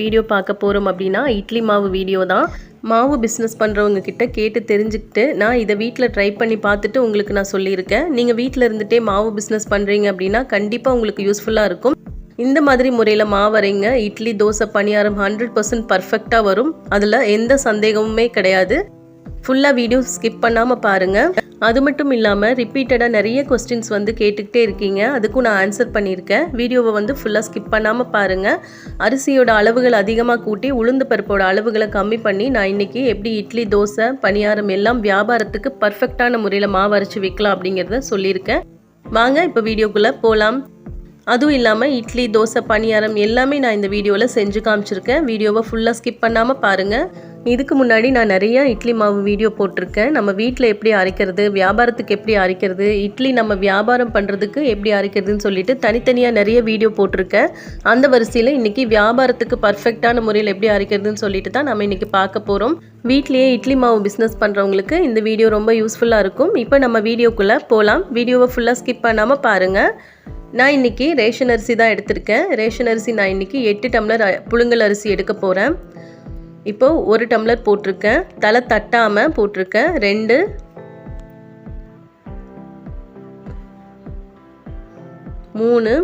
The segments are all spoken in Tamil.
வீடியோ பார்க்க போகிறோம் அப்படின்னா இட்லி மாவு வீடியோ தான். மாவு பிஸ்னஸ் பண்ணுறவங்க கிட்ட கேட்டு தெரிஞ்சுக்கிட்டு நான் இதை வீட்டில் ட்ரை பண்ணி பார்த்துட்டு உங்களுக்கு நான் சொல்லியிருக்கேன். நீங்கள் வீட்டில் இருந்துகிட்டே மாவு பிஸ்னஸ் பண்ணுறீங்க அப்படின்னா கண்டிப்பாக உங்களுக்கு யூஸ்ஃபுல்லாக இருக்கும். இந்த மாதிரி முறையில் மாவரைங்க இட்லி தோசை பணியாரம் 100% பர்ஃபெக்டாக வரும். அதில் எந்த சந்தேகமுமே கிடையாது. ஃபுல்லாக வீடியோ ஸ்கிப் பண்ணாமல் பாருங்கள். அது மட்டும் இல்லாமல் ரிப்பீட்டடாக நிறைய கொஸ்டின்ஸ் கேட்டுக்கிட்டே இருக்கீங்க. அதுக்கும் நான் ஆன்சர் பண்ணியிருக்கேன். வீடியோவை ஃபுல்லாக ஸ்கிப் பண்ணாமல் பாருங்கள். அரிசியோட அளவுகள் அதிகமாக கூட்டி உளுந்து பருப்போட அளவுகளை கம்மி பண்ணி நான் இன்றைக்கி எப்படி இட்லி தோசை பணியாரம் எல்லாம் வியாபாரத்துக்கு பர்ஃபெக்டான முறையில் மாவு அரைச்சி வைக்கலாம் அப்படிங்கிறத சொல்லியிருக்கேன். வாங்க இப்போ வீடியோக்குள்ளே போகலாம். அதுவும் இல்லாமல் இட்லி தோசை பணியாரம் எல்லாமே நான் இந்த வீடியோவில் செஞ்சு காமிச்சிருக்கேன். வீடியோவை ஃபுல்லாக ஸ்கிப் பண்ணாமல் பாருங்கள். இதுக்கு முன்னாடி நான் நிறையா இட்லி மாவு வீடியோ போட்டிருக்கேன். நம்ம வீட்டில் எப்படி அரைக்கிறது, வியாபாரத்துக்கு எப்படி அரைக்கிறது, இட்லி நம்ம வியாபாரம் பண்ணுறதுக்கு எப்படி அரைக்கிறதுன்னு சொல்லிட்டு தனித்தனியாக நிறைய வீடியோ போட்டிருக்கேன். அந்த வரிசையில் இன்றைக்கி வியாபாரத்துக்கு பர்ஃபெக்டான முறையில் எப்படி அரைக்கிறதுன்னு சொல்லிட்டு தான் நம்ம இன்றைக்கி பார்க்க போகிறோம். வீட்லேயே இட்லி மாவு பிஸ்னஸ் பண்ணுறவங்களுக்கு இந்த வீடியோ ரொம்ப யூஸ்ஃபுல்லாக இருக்கும். இப்போ நம்ம வீடியோக்குள்ளே போகலாம். வீடியோவை ஃபுல்லாக ஸ்கிப் பண்ணாமல் பாருங்கள். நான் இன்றைக்கி ரேஷன் அரிசி தான் எடுத்திருக்கேன். ரேஷன் அரிசி நான் இன்றைக்கி 8 டம்ளர் புழுங்கல் அரிசி எடுக்க போகிறேன். இப்போது 1 டம்ளர் போட்டிருக்கேன். தலை தட்டாமல் போட்டிருக்கேன். 2 3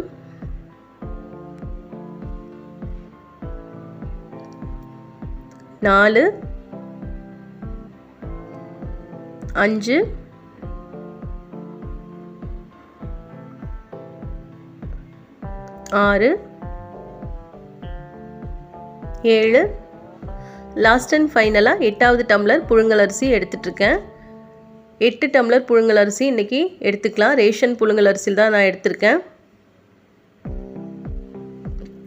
4 5 6 7 லாஸ்ட் அண்ட் ஃபைனலாக 8வது டம்ளர் புழுங்கல் அரிசி எடுத்துகிட்ருக்கேன். 8 டம்ளர் புழுங்கல் அரிசி இன்றைக்கி எடுத்துக்கலாம். ரேஷன் புழுங்கல் அரிசியில் தான் நான் எடுத்திருக்கேன்.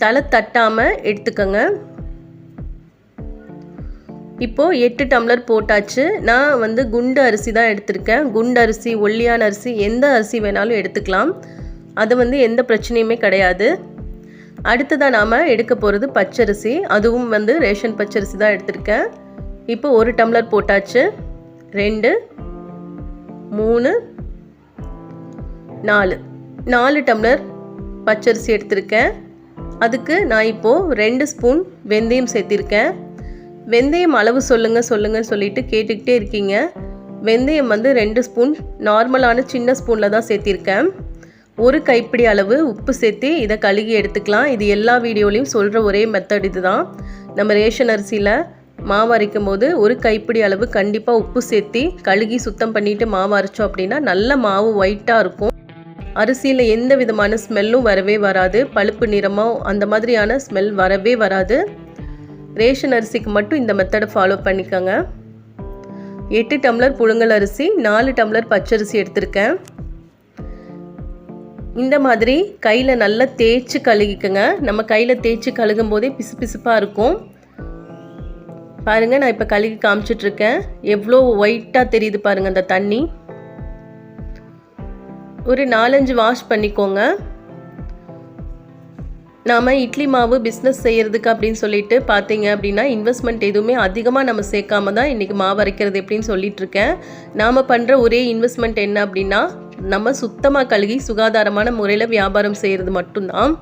தலை தட்டாமல் எடுத்துக்கோங்க. இப்போது 8 டம்ளர் போட்டாச்சு. நான் குண்டு அரிசி தான் எடுத்திருக்கேன். குண்டு அரிசி, ஒல்லியான அரிசி, எந்த அரிசி வேணாலும் எடுத்துக்கலாம். அது எந்த பிரச்சனையுமே கிடையாது. அடுத்ததாக நாம் எடுக்க போகிறது பச்சரிசி. அதுவும் ரேஷன் பச்சரிசி தான் எடுத்திருக்கேன். இப்போ 1 டம்ளர் போட்டாச்சு. 2 3 4 டம்ளர் பச்சரிசி எடுத்திருக்கேன். அதுக்கு நான் இப்போது 2 ஸ்பூன் வெந்தயம் சேர்த்திருக்கேன். வெந்தயம் அளவு சொல்லுங்கள் சொல்லிட்டு கேட்டுக்கிட்டே இருக்கீங்க. வெந்தயம் 2 ஸ்பூன் நார்மலான சின்ன ஸ்பூனில் தான் சேர்த்திருக்கேன். 1 கைப்பிடி அளவு உப்பு சேர்த்து இதை கழுகி எடுத்துக்கலாம். இது எல்லா வீடியோலையும் சொல்கிற ஒரே மெத்தட் இது தான். நம்ம ரேஷன் அரிசியில் மாவு அரைக்கும் போது 1 கைப்பிடி அளவு கண்டிப்பாக உப்பு சேர்த்து கழுகி சுத்தம் பண்ணிவிட்டு மாவு அரைச்சோம் அப்படின்னா நல்ல மாவு ஒயிட்டாக இருக்கும். அரிசியில் எந்த விதமான ஸ்மெல்லும் வரவே வராது. பழுப்பு நிறமோ அந்த மாதிரியான ஸ்மெல் வரவே வராது. ரேஷன் அரிசிக்கு மட்டும் இந்த மெத்தடை ஃபாலோ பண்ணிக்கோங்க. 8 டம்ளர் புழுங்கல் அரிசி, 4 டம்ளர் பச்சரிசி எடுத்திருக்கேன். இந்த மாதிரி கையில் நல்லா தேய்ச்சி கழுகிக்கங்க. நம்ம கையில் தேய்ச்சி கழுகும் போதே பிசு பிசுப்பாக இருக்கும். பாருங்கள், நான் இப்போ கழுகி காமிச்சிட்ருக்கேன். எவ்வளோ ஒயிட்டாக தெரியுது பாருங்கள் அந்த தண்ணி. ஒரு 4-5 வாஷ் பண்ணிக்கோங்க. நாம் இட்லி மாவு பிஸ்னஸ் செய்கிறதுக்கு அப்படின்னு சொல்லிட்டு பார்த்தீங்க அப்படின்னா இன்வெஸ்ட்மெண்ட் எதுவுமே அதிகமாக நம்ம சேர்க்காம தான் இன்றைக்கி மாவு அரைக்கிறது எப்படின்னு சொல்லிகிட்ருக்கேன். நாம் பண்ணுற ஒரே இன்வெஸ்ட்மெண்ட் என்ன அப்படின்னா நம்ம சுத்தமாக கழுகி சுகாதாரமான முறையில் வியாபாரம் செய்கிறது மட்டும்தான்.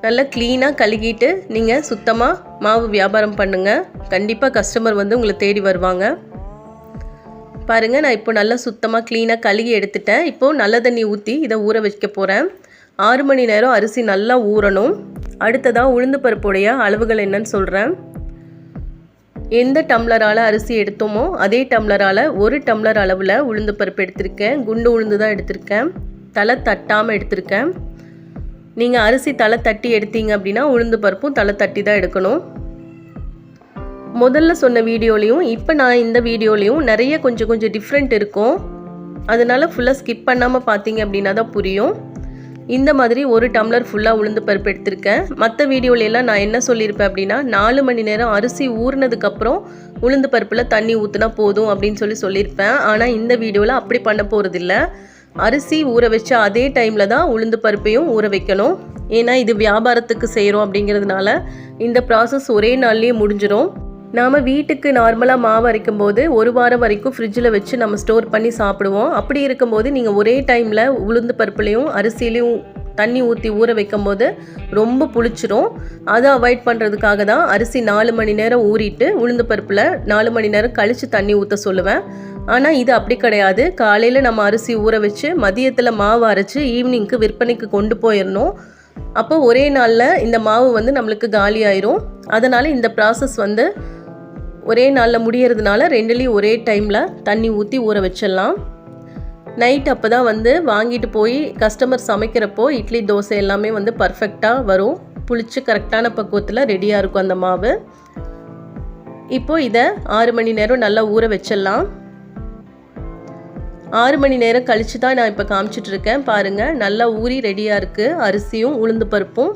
நல்லா க்ளீனாக கழுகிட்டு நீங்கள் சுத்தமாக மாவு வியாபாரம் பண்ணுங்கள். கண்டிப்பாக கஸ்டமர் உங்களை தேடி வருவாங்க. பாருங்கள், நான் இப்போ நல்லா சுத்தமாக க்ளீனாக கழுகி எடுத்துட்டேன். இப்போது நல்ல தண்ணி ஊற்றி இதை ஊற வைக்க போகிறேன். 6 மணி நேரம் அரிசி நல்லா ஊறணும். அடுத்ததாக உளுந்து பருப்புடைய அளவுகள் என்னன்னு சொல்கிறேன். எந்த டம்ளரால் அரிசி எடுத்தோமோ அதே டம்ளரால் 1 டம்ளர் அளவில் உளுந்து பருப்பு எடுத்திருக்கேன். குண்டு உளுந்து தான் எடுத்திருக்கேன். தலை தட்டாமல் எடுத்திருக்கேன். நீங்கள் அரிசி தலை தட்டி எடுத்தீங்க அப்படின்னா உளுந்து பருப்பும் தலை தட்டி தான் எடுக்கணும். முதல்ல சொன்ன வீடியோலையும் இப்போ நான் இந்த வீடியோலையும் நிறைய கொஞ்சம் டிஃப்ரெண்ட் இருக்கும். அதனால் ஃபுல்லாக ஸ்கிப் பண்ணாமல் பார்த்தீங்க அப்படின்னா தான் புரியும். இந்த மாதிரி 1 டம்ளர் ஃபுல்லாக உளுந்து பருப்பு எடுத்திருக்கேன். மற்ற வீடியோலெல்லாம் நான் என்ன சொல்லியிருப்பேன் அப்படின்னா 4 மணி நேரம் அரிசி ஊறினதுக்கப்புறம் உளுந்து பருப்பில் தண்ணி ஊற்றினா போதும் அப்படின்னு சொல்லியிருப்பேன். ஆனால் இந்த வீடியோவில் அப்படி பண்ண போகிறதில்ல. அரிசி ஊற வச்ச அதே டைமில் தான் உளுந்து பருப்பையும் ஊற வைக்கணும். ஏன்னா இது வியாபாரத்துக்கு செய்கிறோம் அப்படிங்கிறதுனால இந்த ப்ராசஸ் ஒரே நாள்லேயே முடிஞ்சிடும். நாம் வீட்டுக்கு நார்மலாக மாவு அரைக்கும் போது 1 வாரம் வரைக்கும் ஃப்ரிட்ஜில் வச்சு நம்ம ஸ்டோர் பண்ணி சாப்பிடுவோம். அப்படி இருக்கும்போது நீங்கள் ஒரே டைமில் உளுந்து பருப்புலையும் அரிசியிலையும் தண்ணி ஊற்றி ஊற வைக்கும் போது ரொம்ப புளிச்சிரும். அதை அவாய்ட் பண்ணுறதுக்காக தான் அரிசி 4 மணி நேரம் ஊறிட்டு உளுந்து பருப்பில் 4 மணி நேரம் கழித்து தண்ணி ஊற்ற சொல்லுவேன். ஆனால் இது அப்படி கிடையாது. காலையில் நம்ம அரிசி ஊற வச்சு மதியத்தில் மாவு அரைச்சி ஈவினிங்க்கு விற்பனைக்கு கொண்டு போயிடணும். அப்போ ஒரே நாளில் இந்த மாவு வந்து நம்மளுக்கு காலி ஆயிரும். அதனால் இந்த ப்ராசஸ் வந்து ஒரே நாளில் முடியறதுனால ரெண்டுலேயும் ஒரே டைமில் தண்ணி ஊற்றி ஊற வச்சிடலாம். நைட் அப்போ தான் வந்து வாங்கிட்டு போய் கஸ்டமர் சமைக்கிறப்போ இட்லி தோசை எல்லாமே வந்து பர்ஃபெக்டாக வரும். புளிச்சு கரெக்டான பக்குவத்தில் ரெடியாக இருக்கும் அந்த மாவு. இப்போது இதை 6 மணி நேரம் நல்லா ஊற வச்சிடலாம். 6 மணி நேரம் கழித்து தான் நான் இப்போ காமிச்சிட்ருக்கேன். பாருங்கள், நல்லா ஊறி ரெடியாக இருக்குது. அரிசியும் உளுந்து பருப்பும்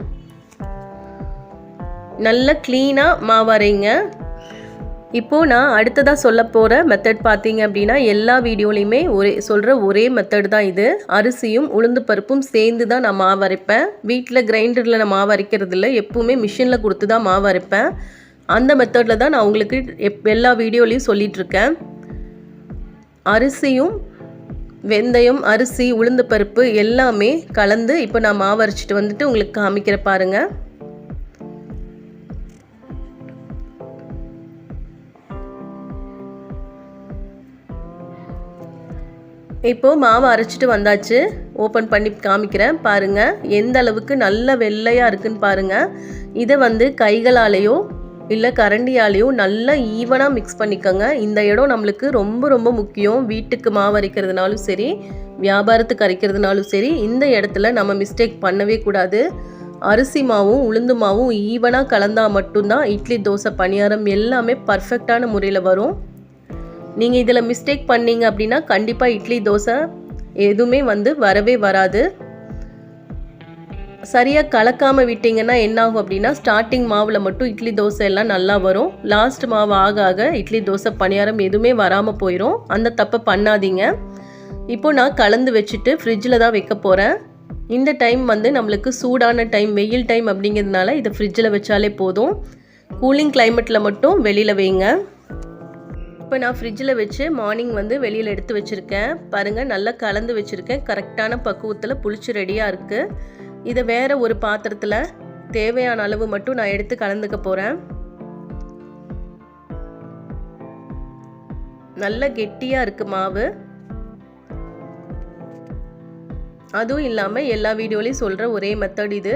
நல்லா க்ளீனாக மாவரைங்க. இப்போது நான் அடுத்ததாக சொல்ல போகிற மெத்தட் பார்த்தீங்க அப்படின்னா எல்லா வீடியோலையுமே ஒரே மெத்தட் தான் இது. அரிசியும் உளுந்து பருப்பும் சேர்ந்து தான் நான் மாவு அரைப்பேன். வீட்டில் கிரைண்டரில் நான் மாவு அரைக்கிறது இல்லை, எப்பவுமே மிஷினில் கொடுத்து தான் மாவு அரைப்பேன். அந்த மெத்தடில் தான் நான் உங்களுக்கு எல்லா வீடியோலையும் சொல்லிகிட்ருக்கேன். அரிசியும் வெந்தயம், அரிசி, உளுந்து பருப்பு எல்லாமே கலந்து இப்போ நான் மாவு அரைச்சிட்டு வந்துட்டு உங்களுக்கு காமிக்கிற பாருங்கள். இப்போது மாவு அரைச்சிட்டு வந்தாச்சு. ஓப்பன் பண்ணி காமிக்கிறேன் பாருங்கள், எந்த அளவுக்கு நல்ல வெள்ளையாக இருக்குன்னு பாருங்கள். இதை வந்து கைகளாலேயோ இல்லை கரண்டியாலேயோ நல்லா ஈவனாக மிக்ஸ் பண்ணிக்கோங்க. இந்த இடம் நம்மளுக்கு ரொம்ப ரொம்ப முக்கியம். வீட்டுக்கு மாவு அரைக்கிறதுனாலும் சரி, வியாபாரத்துக்கு அரைக்கிறதுனாலும் சரி, இந்த இடத்துல நம்ம மிஸ்டேக் பண்ணவே கூடாது. அரிசி மாவும் உளுந்து மாவும் ஈவனாக கலந்தால் மட்டும்தான் இட்லி, தோசை, பணியாரம் எல்லாமே பர்ஃபெக்டான முறையில் வரும். நீங்கள் இதில் மிஸ்டேக் பண்ணீங்க அப்படின்னா கண்டிப்பாக இட்லி, தோசை எதுவுமே வந்து வரவே வராது. சரியாக கலக்காமல் விட்டிங்கன்னா என்னாகும் அப்படின்னா ஸ்டார்டிங் மாவில் மட்டும் இட்லி, தோசை எல்லாம் நல்லா வரும். லாஸ்ட் மாவு ஆக ஆக இட்லி, தோசை, பணியாரம் எதுவுமே வராமல் போயிடும். அந்த தப்பை பண்ணாதீங்க. இப்போது நான் கலந்து வச்சுட்டு ஃப்ரிட்ஜில் தான் வைக்க போகிறேன். இந்த டைம் வந்து நம்மளுக்கு சூடான டைம், வெயில் டைம் அப்படிங்கிறதுனால இதை ஃப்ரிட்ஜில் வச்சாலே போதும். கூலிங் கிளைமேட்டில் மட்டும் வெளியில் வைங்க. இப்போ நான் ஃப்ரிட்ஜில் வச்சு மார்னிங் வந்து வெளியில் எடுத்து வச்சுருக்கேன். பாருங்கள், நல்லா கலந்து வச்சுருக்கேன். கரெக்டான பக்குவத்தில் புளிச்சு ரெடியாக இருக்குது. இதை வேறு ஒரு பாத்திரத்தில் தேவையான அளவு மட்டும் நான் எடுத்து கலந்துக்க போகிறேன். நல்ல கெட்டியாக இருக்குது மாவு. அதுவும் இல்லாமல் எல்லா வீடியோலையும் சொல்கிற ஒரே மெத்தட் இது.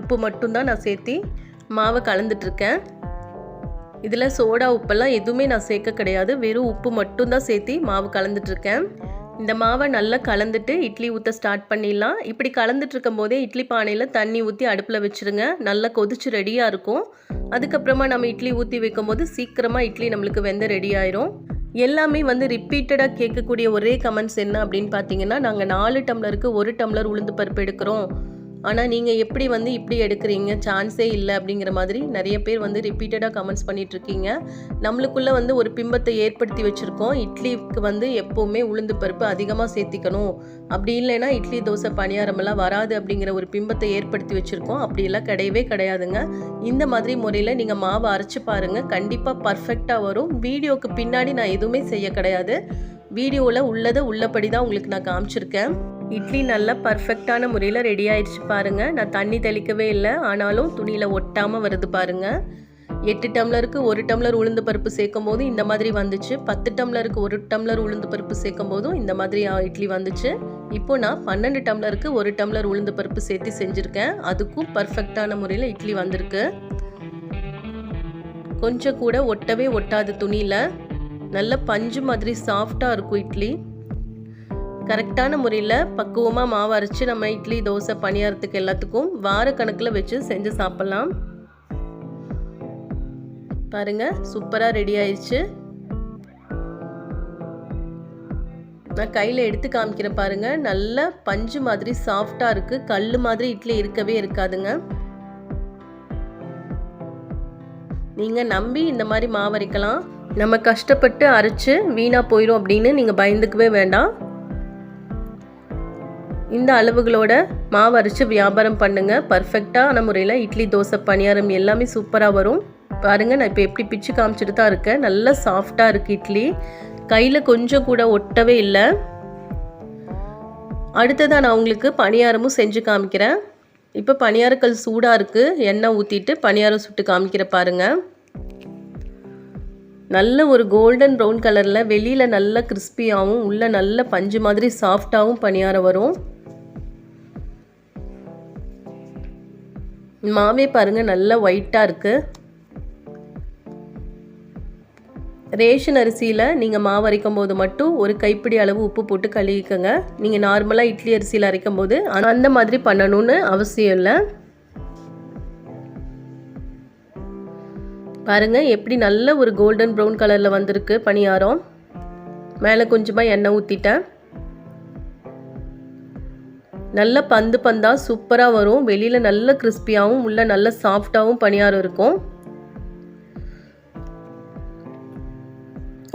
உப்பு மட்டும்தான் நான் சேர்த்தி மாவை கலந்துட்டுருக்கேன். இதில் சோடா உப்பெல்லாம் எதுவுமே நான் சேர்க்க கிடையாது. வெறும் உப்பு மட்டும்தான் சேர்த்தி மாவு கலந்துட்டுருக்கேன். இந்த மாவை நல்லா கலந்துட்டு இட்லி ஊற்ற ஸ்டார்ட் பண்ணிடலாம். இப்படி கலந்துட்டு இருக்கும் போதே இட்லி பானையில் தண்ணி ஊற்றி அடுப்பில் வச்சுருங்க. நல்லா கொதிச்சு ரெடியாக இருக்கும். அதுக்கப்புறமா நம்ம இட்லி ஊற்றி வைக்கும் போது சீக்கிரமாக இட்லி நம்மளுக்கு வெந்து ரெடி ஆயிரும். எல்லாமே வந்து ரிப்பீட்டடாக கேட்கக்கூடிய ஒரே கமெண்ட்ஸ் என்ன அப்படின்னு பார்த்தீங்கன்னா, நாங்கள் 4 டம்ளருக்கு 1 டம்ளர் உளுந்து பருப்பு எடுக்கிறோம், ஆனால் நீங்கள் எப்படி வந்து இப்படி எடுக்கிறீங்க, சான்ஸே இல்லை அப்படிங்கிற மாதிரி நிறைய பேர் வந்து ரிப்பீட்டடாக கமெண்ட்ஸ் பண்ணிகிட்ருக்கீங்க. நம்மளுக்குள்ளே வந்து ஒரு பிம்பத்தை ஏற்படுத்தி வச்சுருக்கோம். இட்லிக்கு வந்து எப்போவுமே உளுந்து பருப்பு அதிகமாக சேர்த்திக்கணும், அப்படி இல்லைன்னா இட்லி, தோசை, பணியாரமெல்லாம் வராது அப்படிங்கிற ஒரு பிம்பத்தை ஏற்படுத்தி வச்சுருக்கோம். அப்படியெல்லாம் கிடையவே கிடையாதுங்க. இந்த மாதிரி முறையில் நீங்கள் மாவு அரைச்சி பாருங்கள், கண்டிப்பாக பர்ஃபெக்டாக வரும். வீடியோவுக்கு பின்னாடி நான் எதுவுமே செய்ய கிடையாது. வீடியோவில் உள்ளதை உள்ளபடி தான் உங்களுக்கு நான் காமிச்சிருக்கேன். இட்லி நல்லா பர்ஃபெக்டான முறையில் ரெடி ஆயிடுச்சு பாருங்கள். நான் தண்ணி தெளிக்கவே இல்லை, ஆனாலும் துணியில் ஒட்டாமல் வருது பாருங்கள். 8 டம்ளருக்கு 1 டம்ளர் உளுந்து பருப்பு சேர்க்கும் போது இந்த மாதிரி வந்துச்சு. 10 டம்ளருக்கு 1 டம்ளர் உளுந்து பருப்பு சேர்க்கும் போதும் இந்த மாதிரி இட்லி வந்துச்சு. இப்போ நான் 12 டம்ளருக்கு 1 டம்ளர் உளுந்து பருப்பு சேர்த்து செஞ்சுருக்கேன். அதுக்கும் பர்ஃபெக்டான முறையில் இட்லி வந்திருக்கு. கொஞ்சம் கூட ஒட்டவே ஒட்டாது துணியில். நல்ல பஞ்சு மாதிரி சாஃப்டாக இருக்கும் இட்லி. கரெக்டான முறையில் பக்குவமாக மாவு அரைச்சி நம்ம இட்லி, தோசை, பணியாரத்துக்கு எல்லாத்துக்கும் வார கணக்கில் வச்சு செஞ்சு சாப்பிட்லாம். பாருங்கள், சூப்பராக ரெடி ஆயிடுச்சு. நான் கையில் எடுத்து காமிக்கிறேன் பாருங்கள். நல்ல பஞ்சு மாதிரி சாஃப்டாக இருக்குது. கல் மாதிரி இட்லி இருக்கவே இருக்காதுங்க. நீங்கள் நம்பி இந்த மாதிரி மாவு அரைக்கலாம். நம்ம கஷ்டப்பட்டு அரைச்சு வீணாக போயிடும் அப்படின்னு நீங்கள் பயந்துக்கவே வேண்டாம். இந்த அளவுகளோட மாவு அரைச்சி வியாபாரம் பண்ணுங்கள். பர்ஃபெக்டான முறையில் இட்லி, தோசை, பணியாரம் எல்லாமே சூப்பராக வரும். பாருங்கள், நான் இப்போ எப்படி பிச்சு காமிச்சிட்டு தான் இருக்கேன். நல்லா சாஃப்டாக இருக்குது இட்லி. கையில் கொஞ்சம் கூட ஒட்டவே இல்லை. அடுத்ததாக நான் உங்களுக்கு பணியாரமும் செஞ்சு காமிக்கிறேன். இப்போ பணியாரக்கல் சூடாக இருக்குது. எண்ணெய் ஊற்றிட்டு பணியாரம் சுட்டு காமிக்கிற பாருங்கள். நல்ல ஒரு கோல்டன் ப்ரௌன் கலரில் வெளியில் நல்ல கிறிஸ்பியாகவும் உள்ளே நல்ல பஞ்சு மாதிரி சாஃப்டாகவும் பணியாரம் வரும். மாவே பாருங்கள் நல்லா ஒயிட்டாக இருக்குது. ரேஷன் அரிசியில் நீங்கள் மாவு அரைக்கும் போது மட்டும் ஒரு கைப்பிடி அளவு உப்பு போட்டு கழுவிக்கங்க. நீங்கள் நார்மலாக இட்லி அரிசியில் அரைக்கும் போது அந்த மாதிரி பண்ணணும்னு அவசியம் இல்லை. பாருங்கள் எப்படி நல்ல ஒரு கோல்டன் ப்ரௌன் கலரில் வந்திருக்கு பணியாரம். மேலே கொஞ்சமாக எண்ணெய் ஊற்றிட்டேன். நல்ல பந்து பந்தாக சூப்பராக வரும். வெளியில் நல்ல கிறிஸ்பியாகவும் உள்ள நல்ல சாஃப்டாகவும் பணியாரம் இருக்கும்.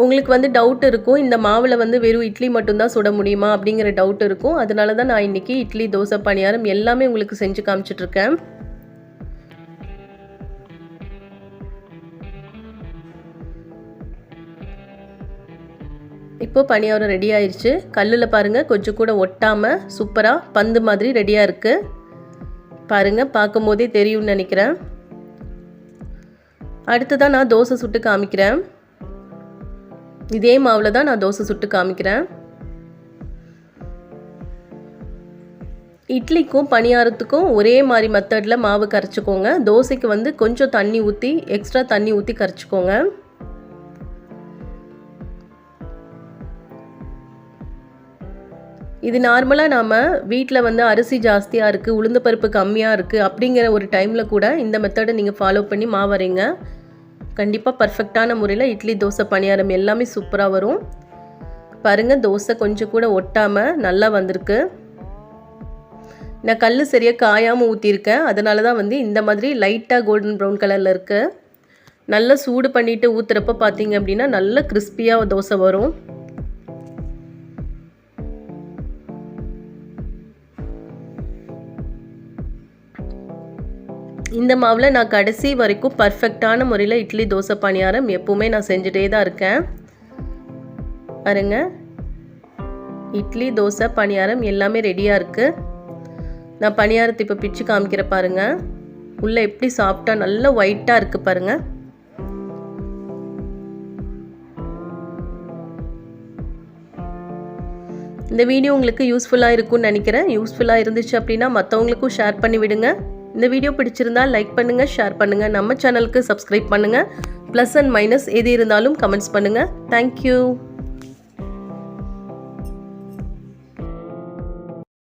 உங்களுக்கு டவுட் இருக்கும், இந்த மாவில் வெறும் இட்லி மட்டும்தான் சுட முடியுமா அப்படிங்கிற டவுட் இருக்கும். அதனால தான் நான் இன்றைக்கி இட்லி, தோசை, பணியாரம் எல்லாமே உங்களுக்கு செஞ்சு காமிச்சிட்ருக்கேன். இப்போ பணியாரம் ரெடி ஆயிடுச்சு. கல்லில் பாருங்கள் கொஞ்சம் கூட ஒட்டாமல் சூப்பராக பந்து மாதிரி ரெடியாக இருக்குது. பாருங்கள், பார்க்கும் போதே தெரியும்னு நினைக்கிறேன். அடுத்ததான் நான் தோசை சுட்டு காமிக்கிறேன். இதே மாவில் தான் நான் தோசை சுட்டு காமிக்கிறேன். இட்லிக்கும் பணியாரத்துக்கும் ஒரே மாதிரி மெத்தடில் மாவு கரைச்சிக்கோங்க. தோசைக்கு கொஞ்சம் தண்ணி ஊற்றி எக்ஸ்ட்ரா தண்ணி ஊற்றி கரைச்சிக்கோங்க. இது நார்மலாக நாம் வீட்டில் அரிசி ஜாஸ்தியாக இருக்குது, உளுந்து பருப்பு கம்மியாக இருக்குது அப்படிங்கிற ஒரு டைமில் கூட இந்த மெத்தடை நீங்கள் ஃபாலோ பண்ணி மாவு அரைங்க. கண்டிப்பாக பர்ஃபெக்டான முறையில் இட்லி, தோசை, பணியாரம் எல்லாமே சூப்பராக வரும். பாருங்கள், தோசை கொஞ்சம் கூட ஒட்டாமல் நல்லா வந்திருக்கு. நான் கல் சரியாக காயாமல் ஊற்றிருக்கேன். அதனால தான் இந்த மாதிரி லைட்டாக கோல்டன் ப்ரௌன் கலரில் இருக்குது. நல்லா சூடு பண்ணிவிட்டு ஊற்றுறப்ப பார்த்தீங்க அப்படின்னா நல்ல கிறிஸ்பியாக தோசை வரும். இந்த மாவில் நான் கடைசி வரைக்கும் பர்ஃபெக்டான முறையில் இட்லி, தோசை, பணியாரம் எப்போவுமே நான் செஞ்சுட்டே தான் இருக்கேன். பாருங்க, இட்லி, தோசை, பணியாரம் எல்லாமே ரெடியாக இருக்குது. நான் பணியாரத்தை இப்போ பிச்சு காமிக்கிற பாருங்கள். உள்ளே எப்படி சாஃப்டாக நல்லா ஒயிட்டாக இருக்குது பாருங்கள். இந்த வீடியோ உங்களுக்கு யூஸ்ஃபுல்லாக இருக்கும்னு நினைக்கிறேன். யூஸ்ஃபுல்லாக இருந்துச்சு அப்படின்னா மற்றவங்களுக்கும் ஷேர் பண்ணி விடுங்க. இந்த வீடியோ பிடிச்சிருந்தா லைக் பண்ணுங்கள், ஷேர் பண்ணுங்கள், நம்ம சேனலுக்கு சப்ஸ்கிரைப் பண்ணுங்கள். ப்ளஸ் அண்ட் மைனஸ் எது இருந்தாலும் கமெண்ட்ஸ் பண்ணுங்கள். தேங்க்யூ.